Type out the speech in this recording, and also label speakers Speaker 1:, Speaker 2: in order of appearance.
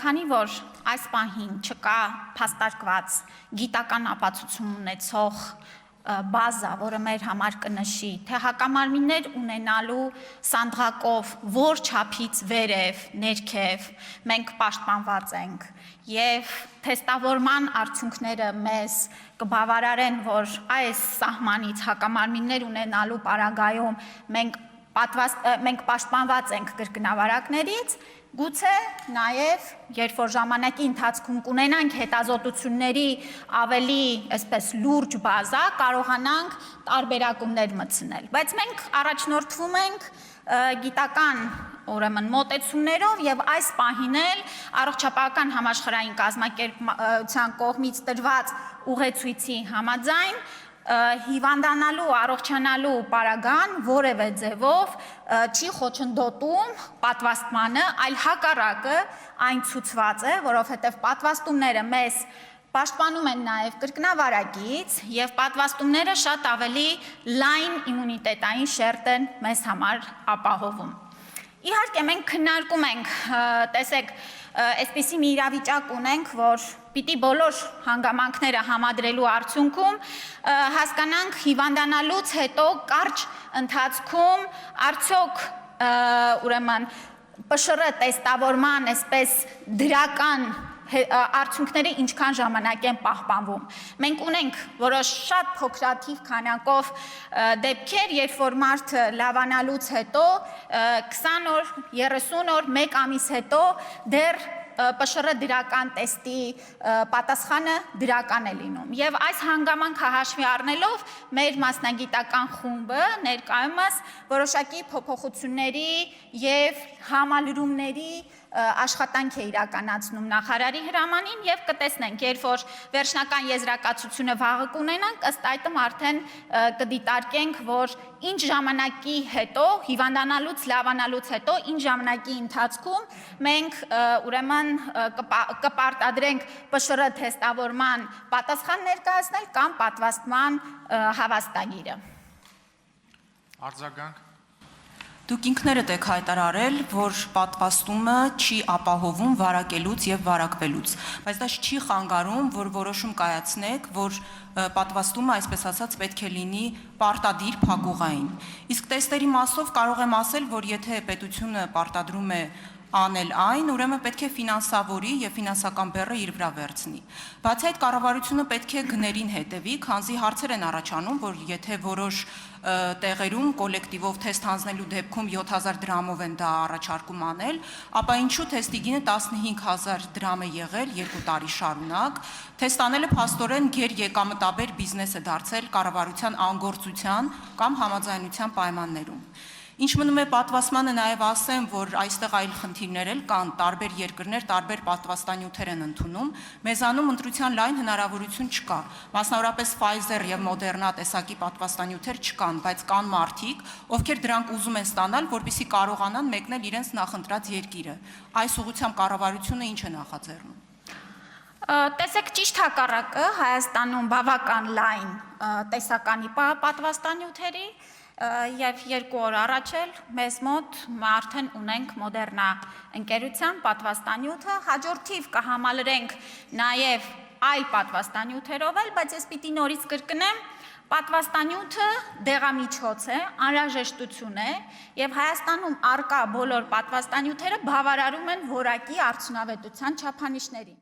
Speaker 1: քանի որ այս պահին չկա փաստարկված գիտական ապացուցում ունեցող բազա, որը մեր համար կնշի, թե հակամարմիններ ունենալու սանդղակով որ չափից վերև, ներքև մենք պաշտպանված ենք եւ թեստավորման արդյունքները մեզ կբավարարեն, որ այս սահմանից հակամարմիններ ունենալու պարագայում մենք պաշտպանված ենք կրկնավարակներից, գուցե նաև, երբ որ ժամանակի ընթացքում կունենանք հետազոտությունների ավելի այսպես լուրջ բազա, կարողանանք տարբերակումներ մտցնել, բայց մենք առաջնորդվում ենք գիտական ուրեմն մոտեցումներով եւ այս պահին էլ առողջապահական համաշխարհային կազմակերպության կողմից տրված ուղեցույցի համաձայն հիվանդանալու, առողջանալու պարագան որևէ ձևով չի խոչընդոտում պատվաստմանը, այլ հակառակը այն ցուցված է, որովհետև պատվաստումները մեզ պաշտպանում են նաև կրկնավարակից եւ պատվաստումները շատ ավելի լայն իմունիտետային շերտ են մեզ համար ապահովում։ Իհարկե մենք քննարկում ենք, տեսեք, այսպիսի մի իրավիճակ ունենք, որ պիտի բոլոր հանգամանքները համադրելու արդյունքում հասկանանք հիվանդանալուց հետո կարճ ընթացքում արդյոք ուրեմն ՊՇՌ տեստավորման այսպես դրական արդյունքները ինչքան ժամանակ են պահպանվում։ Մենք ունենք որոշ շատ փոքրաթիվ քանակով դեպքեր, երբ որ մարդը լավանալուց հետո 20 օր, 30 օր, 1 ամիս հետո դեռ ՊՇՌ դրական տեստի պատասխանը դրական է լինում։ Եվ այս հանգամանքը հաշվի առնելով մեր մասնագիտական խումբը ներկայումս որոշակի փոփոխությունների եւ համալրումների աշխատանք է իրականացնում նախարարի հրամանին եւ կտեսնենք, երբ որ վերջնական եզրակացությունը վաղը կունենանք, ըստ այդմ արդեն կդիտարկենք, որ ինչ ժամանակի հետո, հիվանդանալուց, լավանալուց հետո, ինչ ժամանակի ընթացքում մենք ուրեմն կպարտադրենք ՊՇՌ թեստավորման պատասխան ներկայացնել կամ պատվաստման հավաստագիրը։
Speaker 2: Արձագանք։
Speaker 3: Դուք ինքներդ եք հայտարարել, որ պատվաստումը չի ապահովում վարակելուց եւ վարակվելուց, բայց դա չի խանգարում, որ որոշում կայացնեք, որ պատվաստումը, այսպես ասած, պետք է լինի պարտադիր փակուղային։ Իսկ տեստերի մասով կարող եմ ասել, որ եթե պետությունը պարտադրում է անել այն, ուրեմն պետք է ֆինանսավորի եւ ֆինանսական բեռը իր վրա վերցնի։ Բացի այդ, կառավարությունը պետք է գներին հետևի, քանզի հարցեր են առաջանում, որ եթե որոշ տեղերում կոլեկտիվով թեստ հանձնելու դեպքում 7000 դրամով են դա առաջարկում անել, ապա ինչու թեստի գինը 15000 դրամ է եղել 2 տարի շարունակ։ Թեստ անելը փաստորեն գերեկամտաբեր բիզնես է դարձել կառավարության անգործության կամ համաձայնության պայմաններում։ Ինչ մնում է պատվաստմանը, նաև ասեմ, որ այստեղ այլ խնդիրներ էլ կան, տարբեր երկրներ տարբեր պատվաստանյութեր են ընդունում, մեզանում ընտրության լայն հնարավորություն չկա, մասնավորապես Pfizer եւ Moderna տեսակի պատվաստանյութեր չկան, բայց կան մարդիկ, ովքեր դրանք ուզում են ստանալ, որպեսզի կարողանան մեկնել իրենց նախընտրած երկիրը։ Այս ուղղությամբ կառավարությունը ինչ է նախաձեռնում։
Speaker 1: Տեսեք, ճիշտ հակառակը Հայաստանում բավական լայն տեսականի պատվաստանյութերի եւ 2 օր առաջ էլ մեզ մոտ արդեն ունենք Moderna ընկերության պատվաստանյութը, հաջորդիվ կհամալրենք նաեւ այլ պատվաստանյութերով էլ, բայց ես պիտի նորից կրկնեմ, պատվաստանյութը դեղամիջոց է, անհրաժեշտություն է եւ Հայաստանում արկա բոլոր պատվաստանյութերը բավարարում են որակի արդյունավետության չափանիշներին։